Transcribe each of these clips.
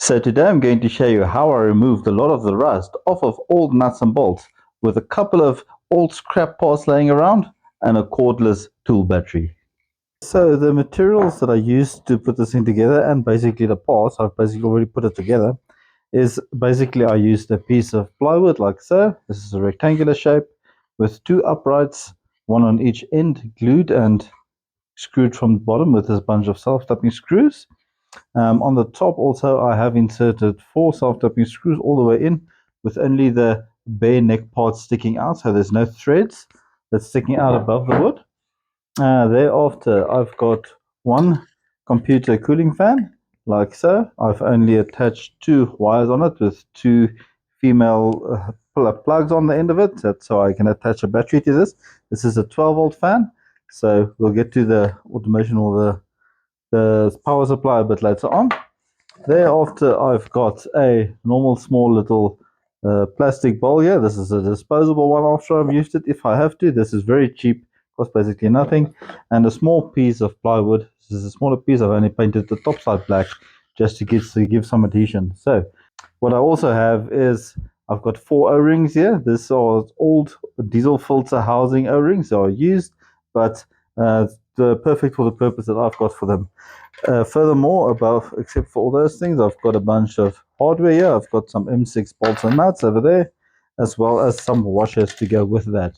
So today I'm going to show you how I removed a lot of the rust off of old nuts and bolts with a couple of old scrap parts laying around and a cordless tool battery. So the materials that I used to put this thing together and basically the parts, I've basically already put it together, is basically I used a piece of plywood like so. This is a rectangular shape with two uprights, one on each end, glued and screwed from the bottom with this bunch of self-tapping screws. On the top also I have inserted four self-tapping screws all the way in with only the bare neck part sticking out, so there's no threads that's sticking out above the wood. Thereafter I've got one computer cooling fan like so. I've only attached two wires on it with two female plugs on the end of it, that's so I can attach a battery to this. This is a 12-volt fan, so we'll get to the automation or the power supply a bit later on. Thereafter, I've got a normal small little plastic bowl here. This is a disposable one after I've used it if I have to. This is very cheap, costs basically nothing. And a small piece of plywood. This is a smaller piece. I've only painted the top side black just to give some adhesion. So what I also have is I've got four O-rings here. These are old diesel filter housing O-rings. They are used, but they're perfect for the purpose that I've got for them. Furthermore, above, except for all those things, I've got a bunch of hardware here. I've got some M6 bolts and nuts over there, as well as some washers to go with that.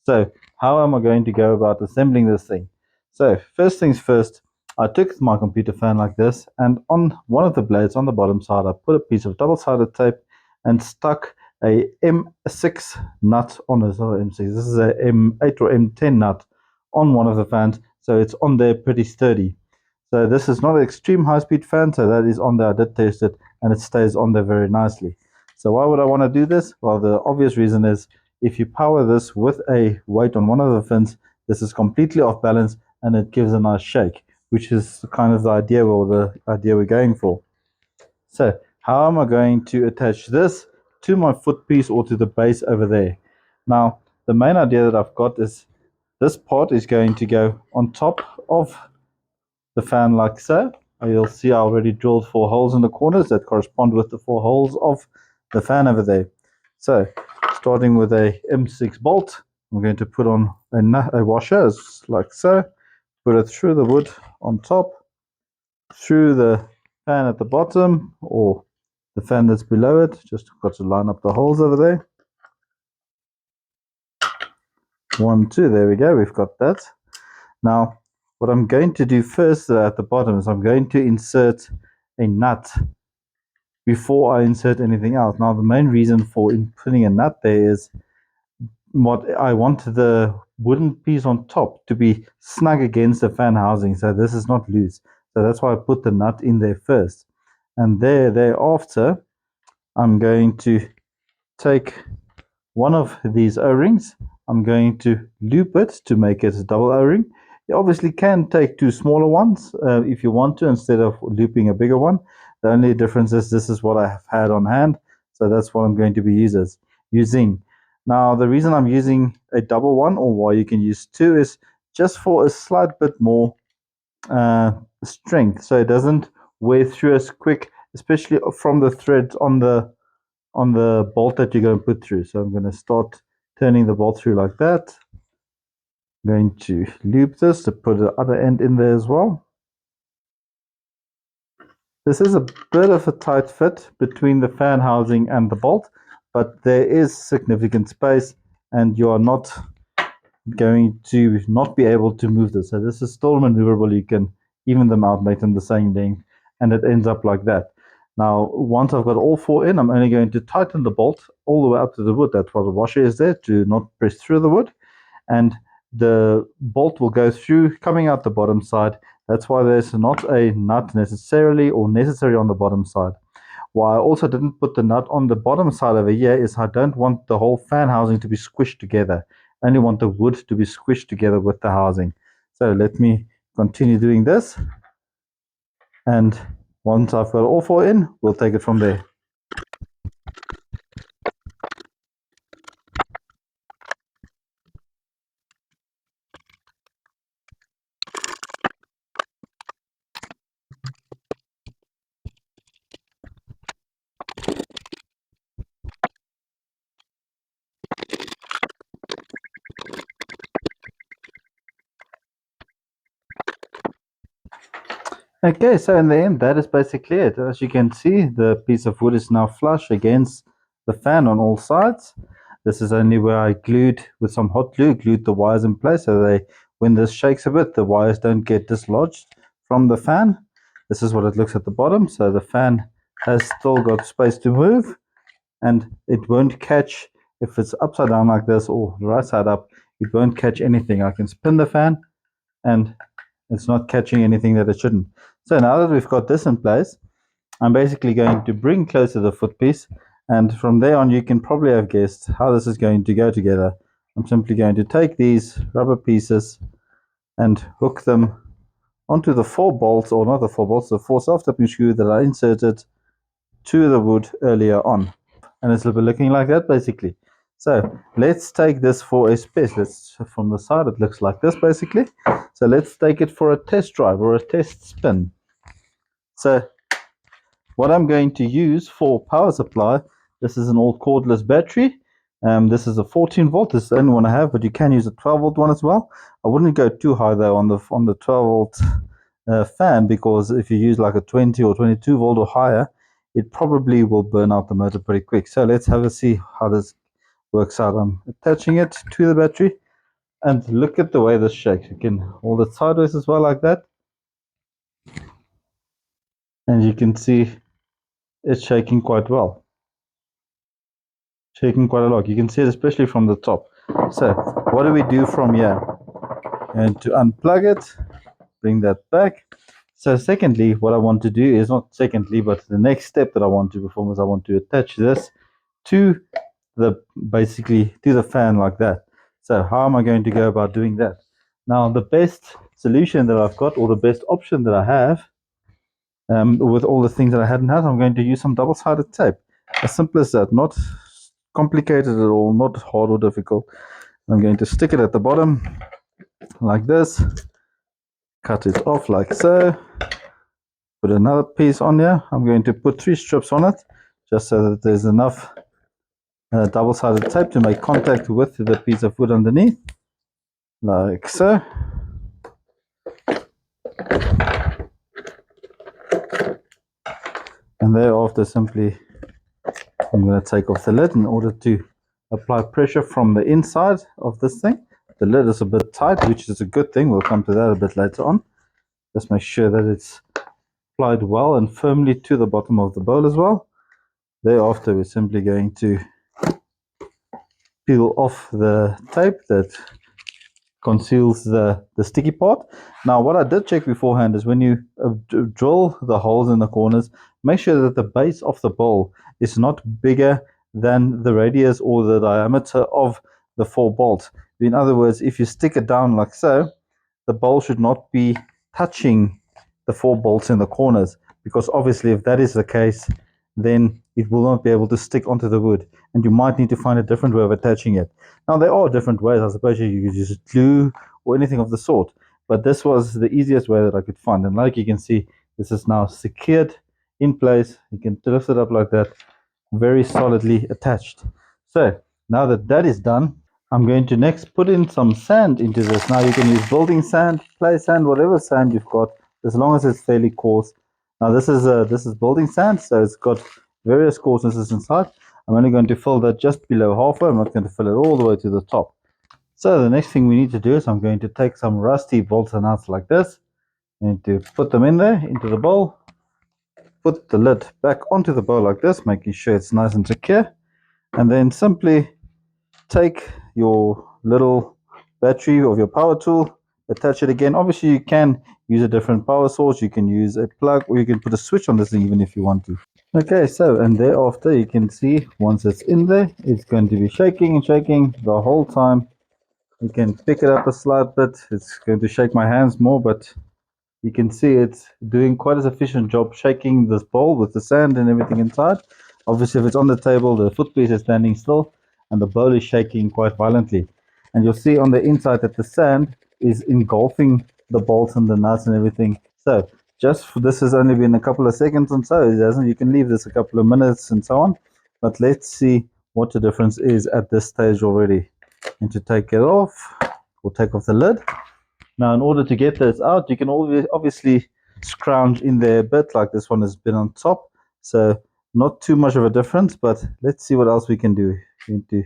So, how am I going to go about assembling this thing? So, first things first, I took my computer fan like this, and on one of the blades on the bottom side, I put a piece of double-sided tape and stuck a M6 nut on this. Not M6, this is a M8 or M10 nut on one of the fans, so it's on there pretty sturdy. So this is not an extreme high-speed fan, so that is on there. I did test it, and it stays on there very nicely. So why would I want to do this? Well, the obvious reason is if you power this with a weight on one of the fins, this is completely off balance, and it gives a nice shake, which is kind of the idea or the idea we're going for. So how am I going to attach this to my foot piece or to the base over there? Now, the main idea that I've got is this part is going to go on top of the fan like so. You'll see I already drilled four holes in the corners that correspond with the four holes of the fan over there. So starting with a M6 bolt, I'm going to put on a washer like so, put it through the wood on top, through the fan at the bottom or the fan that's below it. Just got to line up the holes over there. 1, 2, there we go, we've got that. Now what I'm going to do first at the bottom is I'm going to insert a nut before I insert anything else. Now the main reason for putting a nut there is what I want the wooden piece on top to be snug against the fan housing, so this is not loose. So that's why I put the nut in there first. And thereafter, I'm going to take one of these O-rings. I'm going to loop it to make it a double O-ring. You obviously can take two smaller ones if you want to instead of looping a bigger one. The only difference is this is what I have had on hand, so that's what I'm going to be using. Now, the reason I'm using a double one, or why you can use two, is just for a slight bit more strength, so it doesn't wear through as quick, especially from the threads on the bolt that you're going to put through. So I'm going to start turning the bolt through like that. I'm going to loop this to put the other end in there as well. This is a bit of a tight fit between the fan housing and the bolt, but there is significant space and you are not going to not be able to move this. So this is still maneuverable. You can even them out, make them the same length, and it ends up like that. Now, once I've got all four in, I'm only going to tighten the bolt all the way up to the wood. That's why the washer is there, to not press through the wood. And the bolt will go through, coming out the bottom side. That's why there's not a nut necessary on the bottom side. Why I also didn't put the nut on the bottom side over here is I don't want the whole fan housing to be squished together. I only want the wood to be squished together with the housing. So let me continue doing this. And once I've got all four in, we'll take it from there. Okay, so in the end, that is basically it. As you can see, the piece of wood is now flush against the fan on all sides. This is only where I glued with some hot glue, glued the wires in place so they, when this shakes a bit, the wires don't get dislodged from the fan. This is what it looks at the bottom. So the fan has still got space to move, and it won't catch if it's upside down like this or right side up. It won't catch anything. I can spin the fan and it's not catching anything that it shouldn't. So now that we've got this in place, I'm basically going to bring closer the footpiece, and from there on you can probably have guessed how this is going to go together. I'm simply going to take these rubber pieces and hook them onto the four bolts, or not the four bolts, the four self-tapping screws that I inserted to the wood earlier on. And it's looking like that basically. So let's take this for a space. Let's, from the side it looks like this basically. So let's take it for a test drive or a test spin. So what I'm going to use for power supply, this is an old cordless battery. This is a 14 volt. This is the only one I have, but you can use a 12 volt one as well. I wouldn't go too high though on the 12 volt fan, because if you use like a 20 or 22 volt or higher, it probably will burn out the motor pretty quick. So let's have a see how this works out. I'm attaching it to the battery, and look at the way this shakes. You can hold it sideways as well like that, and you can see it's shaking quite well. Shaking quite a lot. You can see it especially from the top. So what do we do from here? And to unplug it, bring that back. So secondly, what I want to do is not secondly, but the next step that I want to perform is I want to attach this to the basically to the fan like that. So how am I going to go about doing that? Now the best solution that I've got, or the best option that I have, with all the things that I hadn't had, I'm going to use some double-sided tape. As simple as that, not complicated at all, not hard or difficult. I'm going to stick it at the bottom like this, cut it off like so, put another piece on here. I'm going to put 3 strips on it, just so that there's enough double-sided tape to make contact with the piece of wood underneath, like so. And thereafter, simply I'm going to take off the lid in order to apply pressure from the inside of this thing. The lid is a bit tight, which is a good thing. We'll come to that a bit later on. Just make sure that it's applied well and firmly to the bottom of the bowl as well. Thereafter, we're simply going to peel off the tape that conceals the sticky part. Now, what I did check beforehand is when you drill the holes in the corners, make sure that the base of the bowl is not bigger than the radius or the diameter of the 4 bolts. In other words, if you stick it down like so, the bowl should not be touching the 4 bolts in the corners, because obviously if that is the case, then it will not be able to stick onto the wood, and you might need to find a different way of attaching it. Now, there are different ways. I suppose you could use glue or anything of the sort, but this was the easiest way that I could find. And like you can see, this is now secured in place. You can lift it up like that, very solidly attached. So now that that is done, I'm going to next put in some sand into this. Now you can use building sand, play sand, whatever sand you've got, as long as it's fairly coarse. Now this is building sand, so it's got various coarsenesses inside. I'm only going to fill that just below halfway. I'm not going to fill it all the way to the top. So the next thing we need to do is I'm going to take some rusty bolts and nuts like this, and to put them in there into the bowl. Put the lid back onto the bowl like this, making sure it's nice and secure, and then simply take your little battery of your power tool, attach it again. Obviously you can use a different power source, you can use a plug, or you can put a switch on this thing even if you want to. Okay, so and thereafter you can see once it's in there, it's going to be shaking and shaking the whole time. You can pick it up a slight bit. It's going to shake my hands more, but you can see it's doing quite a sufficient job shaking this bowl with the sand and everything inside. Obviously, if it's on the table, the footpiece is standing still and the bowl is shaking quite violently. And you'll see on the inside that the sand is engulfing the bolts and the nuts and everything. So just for, this has only been a couple of seconds and so it doesn't. You can leave this a couple of minutes and so on. But let's see what the difference is at this stage already. And to take it off, we'll take off the lid. Now, in order to get this out, you can obviously scrounge in there a bit, like this one has been on top. So not too much of a difference, but let's see what else we can do. We need to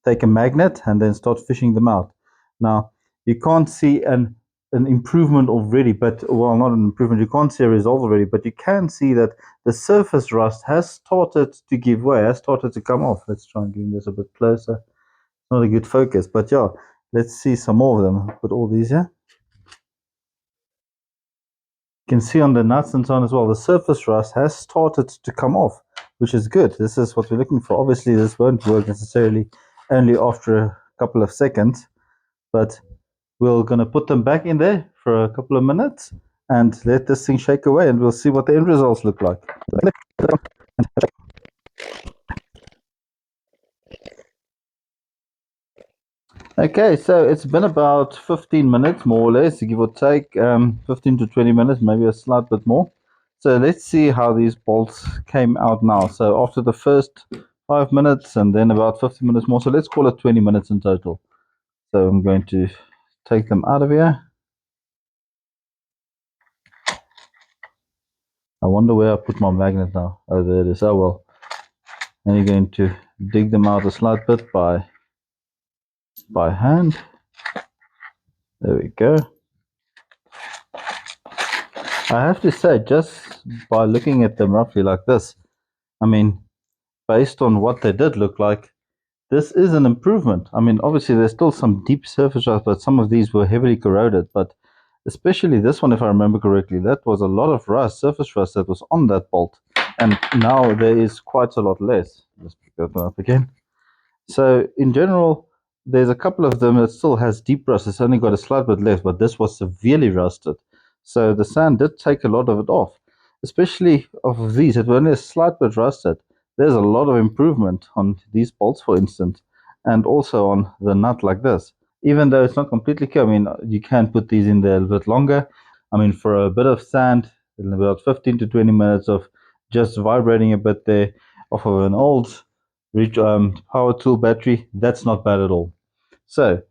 take a magnet and then start fishing them out. Now, you can't see an improvement already, but well, not an improvement, you can't see a result already, but you can see that the surface rust has started to give way, has started to come off. Let's try and bring this a bit closer. Not a good focus, but yeah, let's see some more of them. Put all these here. You can see on the nuts and so on as well, the surface rust has started to come off, which is good. This is what we're looking for. Obviously, this won't work necessarily only after a couple of seconds, but we're going to put them back in there for a couple of minutes and let this thing shake away, and we'll see what the end results look like. Okay, so it's been about 15 minutes, more or less, give or take, 15 to 20 minutes, maybe a slight bit more. So let's see how these bolts came out now. So after the first 5 minutes and then about 15 minutes more, so let's call it 20 minutes in total. So I'm going to take them out of here. I wonder where I put my magnet now. Oh, there it is. Oh well. And you're going to dig them out a slight bit by hand. There we go. I have to say, just by looking at them roughly like this, I mean, based on what they did look like, this is an improvement. I mean, obviously there's still some deep surface rust, but some of these were heavily corroded. But especially this one, if I remember correctly, that was a lot of rust, surface rust that was on that bolt. And now there is quite a lot less. Let's pick that one up again. So in general, there's a couple of them that still has deep rust. It's only got a slight bit left, but this was severely rusted. So the sand did take a lot of it off, especially of these that were only a slight bit rusted. There's a lot of improvement on these bolts, for instance, and also on the nut like this. Even though it's not completely clear, I mean, you can put these in there a bit longer. I mean, for a bit of sand, in about 15 to 20 minutes of just vibrating a bit there off of an old power tool battery, that's not bad at all. So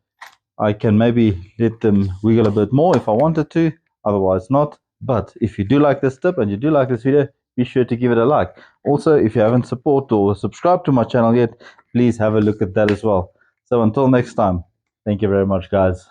I can maybe let them wiggle a bit more if I wanted to, otherwise not. But if you do like this tip and you do like this video, be sure to give it a like. Also, if you haven't supported or subscribed to my channel yet, please have a look at that as well. So until next time, thank you very much, guys.